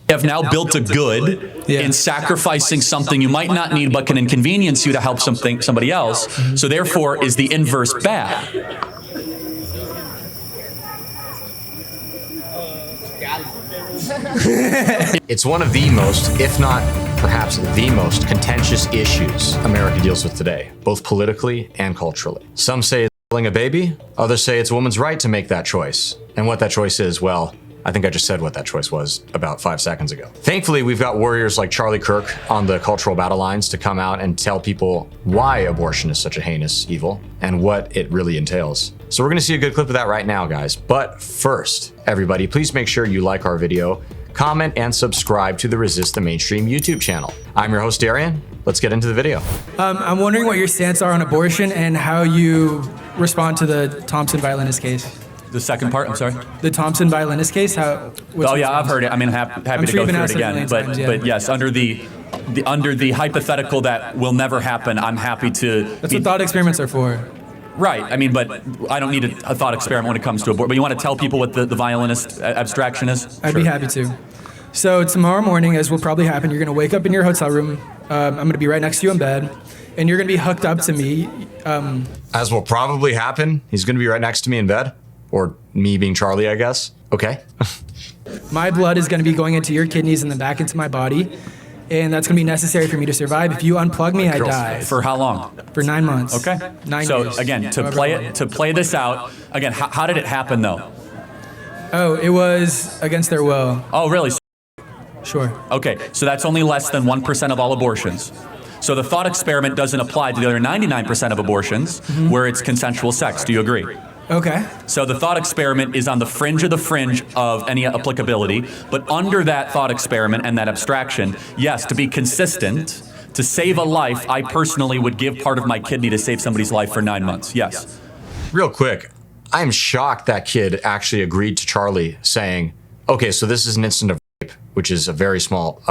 have now built a good in sacrificing something you might not need but can inconvenience you to help somebody else. So therefore is the inverse bad. It's one of the most, if not perhaps the most contentious issues America deals with today, both politically and culturally. Some say it's killing a baby, others say it's a woman's right to make that choice. And what that choice is, well, I think I just said what that choice was about 5 seconds ago. Thankfully, we've got warriors like Charlie Kirk on the cultural battle lines to come out and tell people why abortion is such a heinous evil and what it really entails. So we're gonna see a good clip of that right now, guys. But first, everybody, please make sure you like our video, comment, and subscribe to the Resist the Mainstream YouTube channel. I'm your host, Darian. Let's get into the video. I'm wondering what your stance are on abortion and how you respond to the Thompson violinist case. The second part, I'm sorry? The Thompson violinist case, how? Oh yeah, I've heard it. I mean, happy to go through it again. But yes, under the hypothetical that will never happen, I'm happy to. That's what thought experiments are for. Right. I mean, but I don't need a thought experiment when it comes to abortion. But you want to tell people what the violinist abstraction is? I'd be happy to. So tomorrow morning, as will probably happen, you're going to wake up in your hotel room. I'm going to be right next to you in bed, and you're going to be hooked up to me. As will probably happen, he's going to be right next to me in bed. Or me being Charlie, I guess. Okay. My blood is going to be going into your kidneys and then back into my body. And that's going to be necessary for me to survive. If you unplug me, I die. For how long? For 9 months. Okay. 9 so years. Again, to play this out, again, how did it happen though? Oh, it was against their will. Oh, really? Sure. Okay, so that's only less than 1% of all abortions. So the thought experiment doesn't apply to the other 99% of abortions where it's consensual sex. Do you agree? Okay. So the thought experiment is on the fringe of any applicability, but under that thought experiment and that abstraction, yes, to be consistent, to save a life, I personally would give part of my kidney to save somebody's life for 9 months, yes. Real quick, I'm shocked that kid actually agreed to Charlie saying, okay, so this is an incident of rape, which is a very small,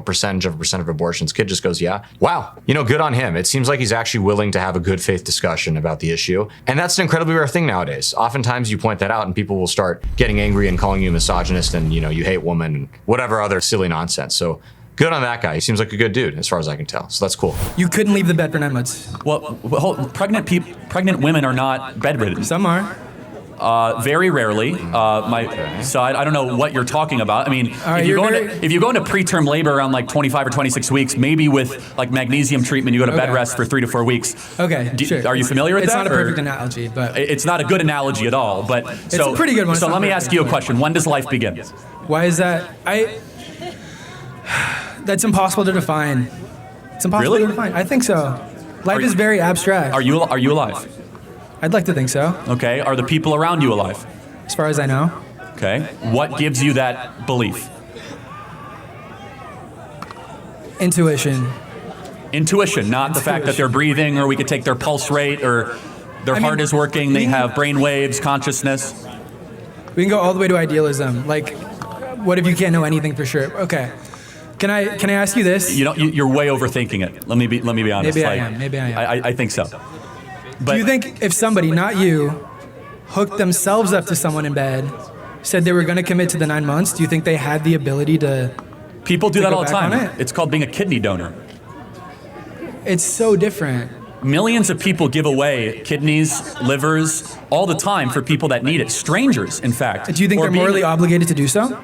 percentage of abortions. Kid just goes, yeah. Wow. Good on him. It seems like he's actually willing to have a good faith discussion about the issue. And that's an incredibly rare thing nowadays. Oftentimes you point that out and people will start getting angry and calling you a misogynist and, you hate women and whatever other silly nonsense. So good on that guy. He seems like a good dude as far as I can tell. So that's cool. You couldn't leave the bed for 9 months. Well, pregnant women are not bedridden. Some are. Very rarely. So I don't know what you're talking about. I mean, if you go into preterm labor around like 25 or 26 weeks, maybe with like magnesium treatment, you go to bed rest for 3 to 4 weeks. Okay, sure. Are you familiar with that? It's not a perfect analogy, but it's not a good analogy at all. But it's a pretty good one. So let me ask you a question. When does life begin? Why is that? That's impossible to define. It's impossible to define. I think so. Life is very abstract. Are you alive? I'd like to think so. Okay. Are the people around you alive? As far as I know. Okay. What gives you that belief? Intuition. Intuition, not the fact that they're breathing, or we could take their pulse rate, or their heart is working, they have brain waves, consciousness. We can go all the way to idealism. Like, what if you can't know anything for sure? Okay. Can I ask you this? You're way overthinking it. Let me be honest. Maybe I am. I think so. But do you think if somebody, not you, hooked themselves up to someone in bed, said they were going to commit to the 9 months, do you think they had the ability to? People do that all the time. It's called being a kidney donor. It's so different. Millions of people give away kidneys, livers, all the time for people that need it. Strangers, in fact. Do you think they're morally obligated to do so?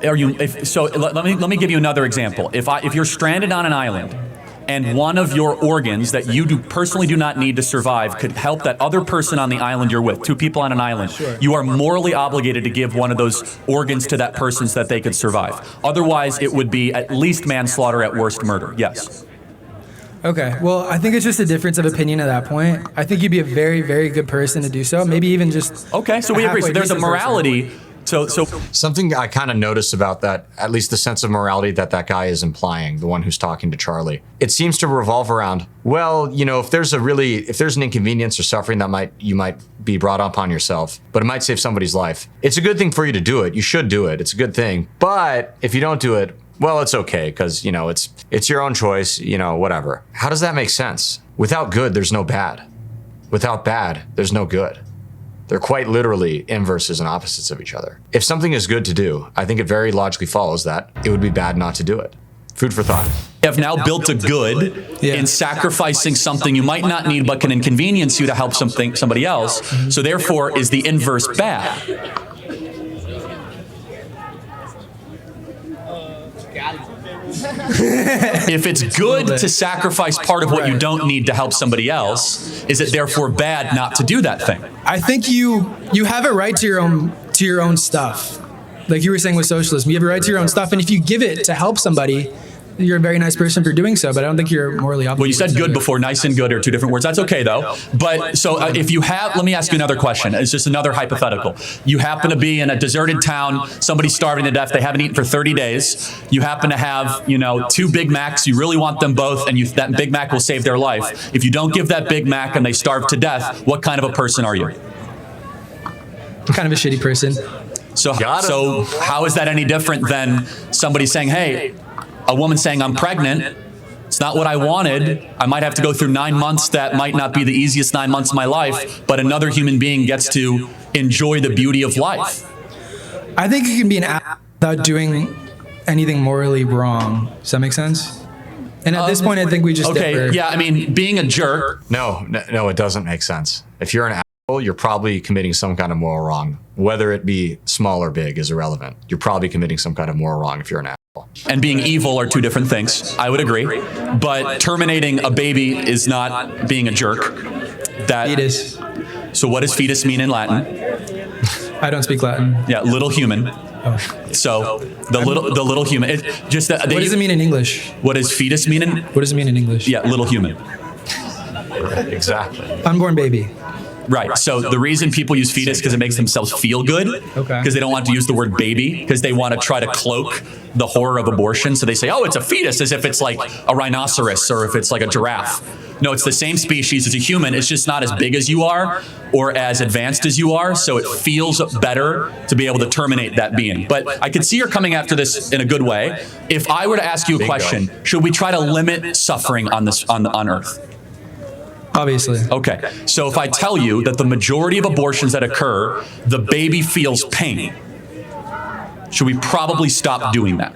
Let me give you another example. If you're stranded on an island, and one of your organs that you personally do not need to survive could help that other person on the island you're with, 2 people on an island, you are morally obligated to give one of those organs to that person so that they could survive. Otherwise, it would be at least manslaughter, at worst murder. Yes. Okay, well, I think it's just a difference of opinion at that point. I think you'd be a very, very good person to do so. Maybe even just okay, so we agree. So there's a morality. So something I kind of noticed about that, at least the sense of morality that guy is implying, the one who's talking to Charlie, it seems to revolve around, well, if there's an inconvenience or suffering that you might be brought upon yourself, but it might save somebody's life. It's a good thing for you to do it. You should do it. It's a good thing. But if you don't do it, well, it's okay, because it's your own choice, whatever. How does that make sense? Without good, there's no bad. Without bad, there's no good. They're quite literally inverses and opposites of each other. If something is good to do, I think it very logically follows that it would be bad not to do it. Food for thought. You have now built a good in sacrificing something you might not need but can inconvenience you to help somebody else. So therefore, is the inverse bad? If it's good to sacrifice part of what you don't need to help somebody else, is it therefore bad not to do that thing? I think you have a right to your own stuff. Like you were saying with socialism, you have a right to your own stuff, and if you give it to help somebody, you're a very nice person for doing so, but I don't think you're morally obligated. Well, you said good before. Nice and good are two different words. That's okay, though. But so if you have, let me ask you another question. It's just another hypothetical. You happen to be in a deserted town. Somebody's starving to death. They haven't eaten for 30 days. You happen to have, 2 Big Macs. You really want them both, and that Big Mac will save their life. If you don't give that Big Mac and they starve to death, what kind of a person are you? Kind of a shitty person. So how is that any different than somebody saying, hey, a woman saying, I'm pregnant, it's not what I wanted. I might have to go through 9 months that might not be the easiest 9 months of my life, but another human being gets to enjoy the beauty of life. I think you can be an ass without doing anything morally wrong. Does that make sense? And at this point, I think we just differ. Yeah, I mean, being a jerk. No, it doesn't make sense. If you're an asshole, you're probably committing some kind of moral wrong. Whether it be small or big is irrelevant. You're probably committing some kind of moral wrong if you're an asshole. And being evil are two different things. I would agree. But terminating a baby is not being a jerk. Fetus. So what does fetus mean in Latin? I don't speak Latin. Yeah, little human. Oh. So the little human. What does it mean in English? What does fetus mean in? What does it mean in English? Yeah, little human. Exactly. Unborn baby. Right. So the reason people use fetus because it makes themselves feel good. Okay. Because they don't want to use the word baby because they want to try to cloak the horror of abortion. So they say, oh, it's a fetus, as if it's like a rhinoceros or if it's like a giraffe. No, it's the same species as a human. It's just not as big as you are or as advanced as you are. So it feels better to be able to terminate that being. But I could see you're coming after this in a good way. If I were to ask you a question, should we try to limit suffering on Earth? Obviously. Okay, so if I tell you that the majority of abortions that occur, the baby feels pain, should we probably stop doing that?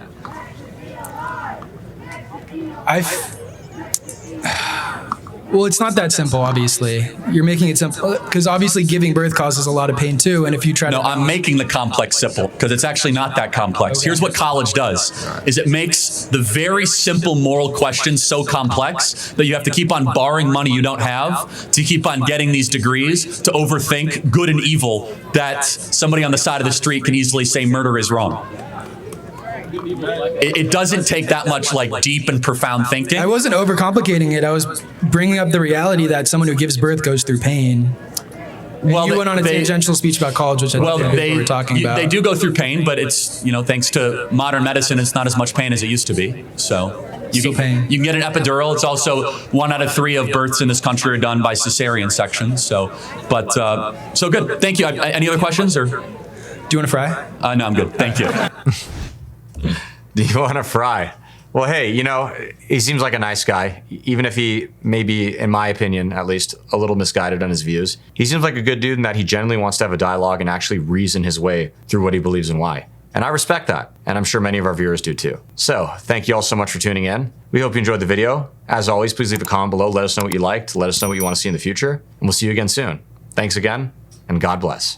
Well, it's not that simple, obviously. You're making it simple, because obviously giving birth causes a lot of pain too, and if you try to... No, I'm making the complex simple, because it's actually not that complex. Here's what college does, is it makes the very simple moral questions so complex that you have to keep on borrowing money you don't have, to keep on getting these degrees, to overthink good and evil, that somebody on the side of the street can easily say murder is wrong. It doesn't take that much deep and profound thinking. I wasn't overcomplicating it. I was bringing up the reality that someone who gives birth goes through pain. Well, you went on a tangential speech about college, which I don't think we were talking about. They do go through pain, but it's, thanks to modern medicine, it's not as much pain as it used to be. So you can get an epidural. It's also 1 out of 3 of births in this country are done by cesarean section. So good. Thank you. Any other questions? Or do you want to fry? No, I'm good. Thank you. Do you want to fry? Well, hey, he seems like a nice guy, even if he may be, in my opinion, at least a little misguided on his views. He seems like a good dude in that he genuinely wants to have a dialogue and actually reason his way through what he believes and why. And I respect that. And I'm sure many of our viewers do too. So thank you all so much for tuning in. We hope you enjoyed the video. As always, please leave a comment below. Let us know what you liked. Let us know what you want to see in the future. And we'll see you again soon. Thanks again, and God bless.